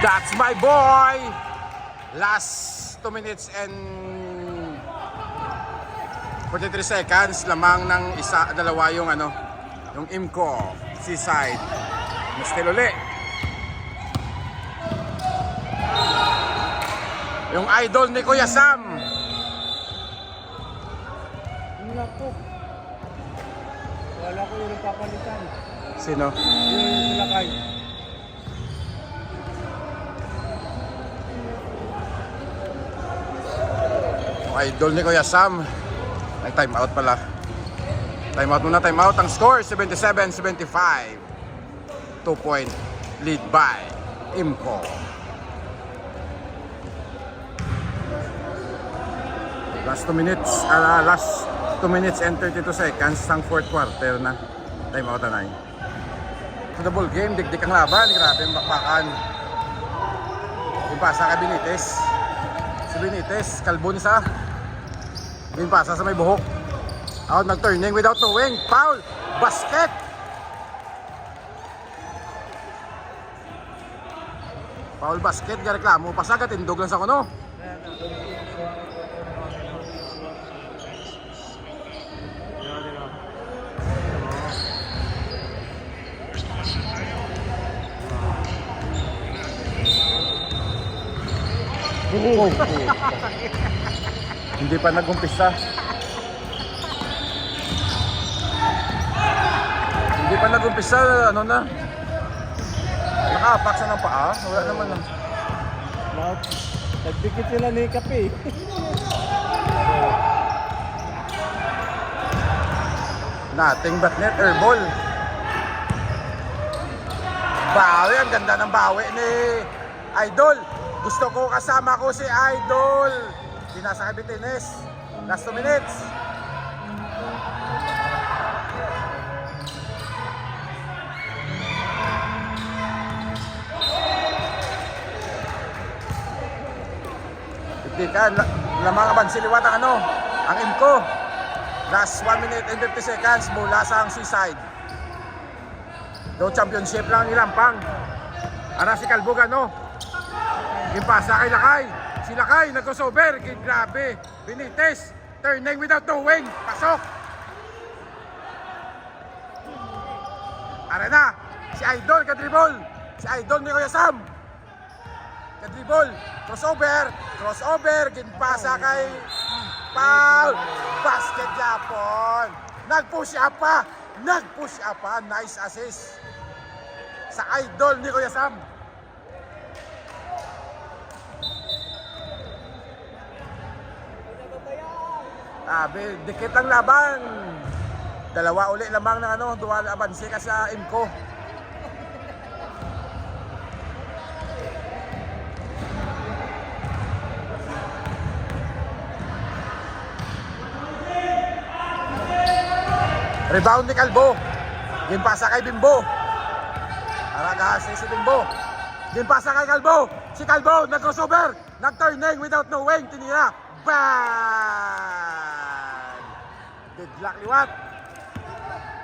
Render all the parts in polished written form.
That's my boy! Last 2 minutes and 43 seconds. Lamang ng dalawa yung yung Imco, Seaside. Still uli. Yung idol ni Kuya Sam. Naku. Wala ko yung papalitan. Sino? Yung lakay. Yung idol ni Kuya Sam. Ay, time out pala. Time out muna, time out. Ang score, 77-75. 2-point lead by Imco. Last 2 minutes and 32 seconds ng fourth quarter na. Time out na. So the ball game, dikdik ang laban. Grabe ang bakbakan. Yung pasa kay Benitez. Si Benitez, kalbon sa. Yung pasa sa may buhok. Out, nag-turning without knowing. Foul! Basket! Foul basket, gareklamo. Pasagat, indog lang sa kuno. Hindi pa nag-umpisa. Hindi pa nag-umpisa, ano na? Nakapaksa ng paa? Wala naman lang. Nagdikit sila ni Kape. Nothing but net or ball. Bawi, ang ganda ng bawi ni Idol. Gusto ko kasama ko si Idol. Pinasa kay Betines. Last 2 minutes. Dikdikan, lamang abansiliwat ang ang Imco. Last 1 minute and 50 seconds mula sa ang Seaside. Do championship lang nilampang. Ara si Calbog Impasa kay Lakay. Si Lakay nag-crossover. Grabe. Benitez. Turning without knowing. Pasok. Ara na. Si Idol kadribol. Si Idol ni Kuya Sam. Kadribol. Crossover. Crossover. Ginpasa kay Paul. Basket Japon. Nag-push up pa. Nag-push up pa. Nice assist. Sa Idol ni Kuya Sam. Dikit ang laban. Dalawa uli lamang ng dual abanse ka sa Imco. Rebound ni Calbo. Ginpasa kay Bimbo. Aragahasi si Bimbo. Ginpasa kay Calbo. Si Calbo nag-crossover. Nag-turning without knowing. Tinira. Bang! Deadlock liwat.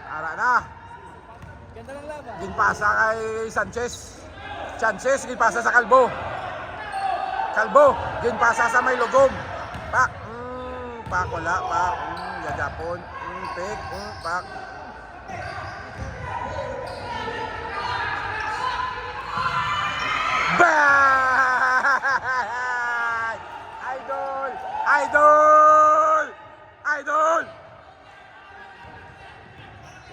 Ara na. Ganda ng laban. Ginpasa kay Sanchez. Sanchez, ginpasa sa Calbo. Calbo, ginpasa sa may lugom. Pak. Pak, wala. Pak. Yajapon. Pick. Pak. Bang! Idol! Idol! Idol!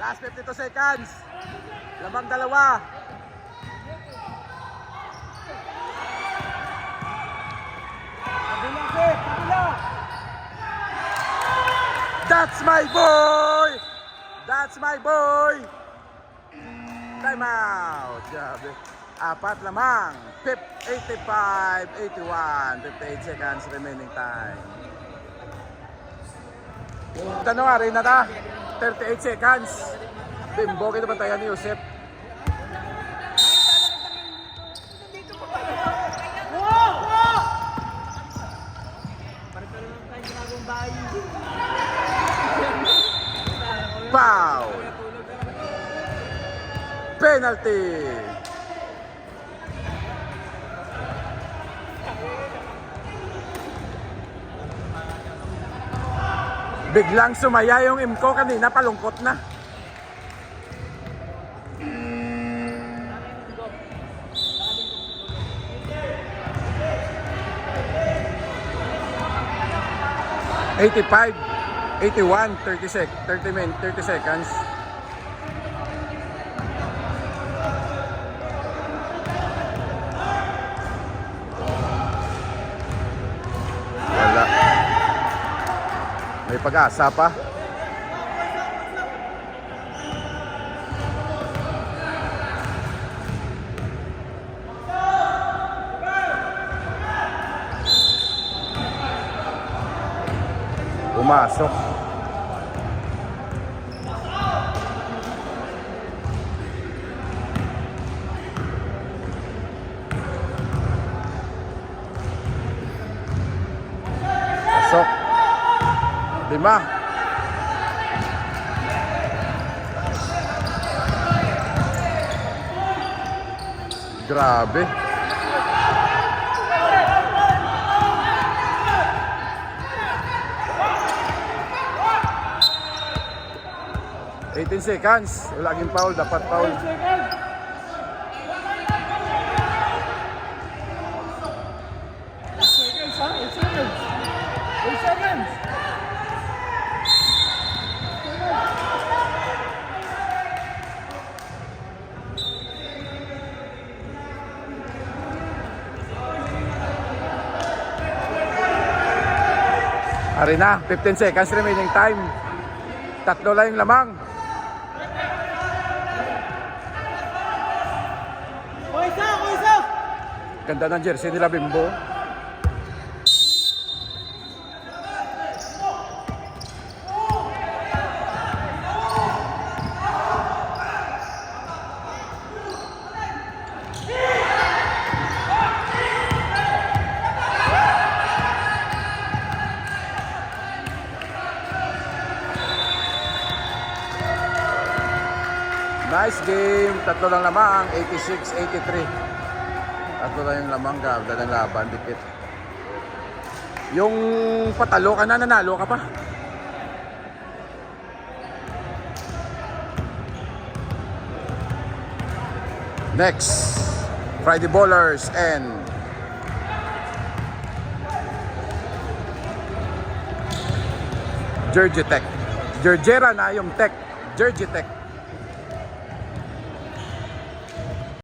Last 52 seconds. Lamang dalawa. That's my boy! That's my boy! Time out. Grabe. Apat lamang. 85, 81, 58 seconds remaining time. Rin na ta. 38 seconds. Bimbo, kinabantayan ni Yusef. Foul. Penalty. Biglang sumaya yung Imco kanina, palungkot na. $85, 81, 30 seconds. Wala. May pag-asa pa. Pumasok. Pasok. 5. Grabe. $18. Wala laging foul, dapat foul. Seconds, ha? 8 seconds. 8 seconds. Ari na, 15 seconds remaining time. 3 lang yung lamang. Kuisa! Ganda ng jersey nila Bimbo. Nice game. 3 lang lamang. 86-83. 3 lang yung lamang. Ganda ng laban. Dikit. Yung patalo ka na, nanalo ka pa. Next, Friday Ballers and Georgia Tech. Georgera na yung Tech. Georgia Tech.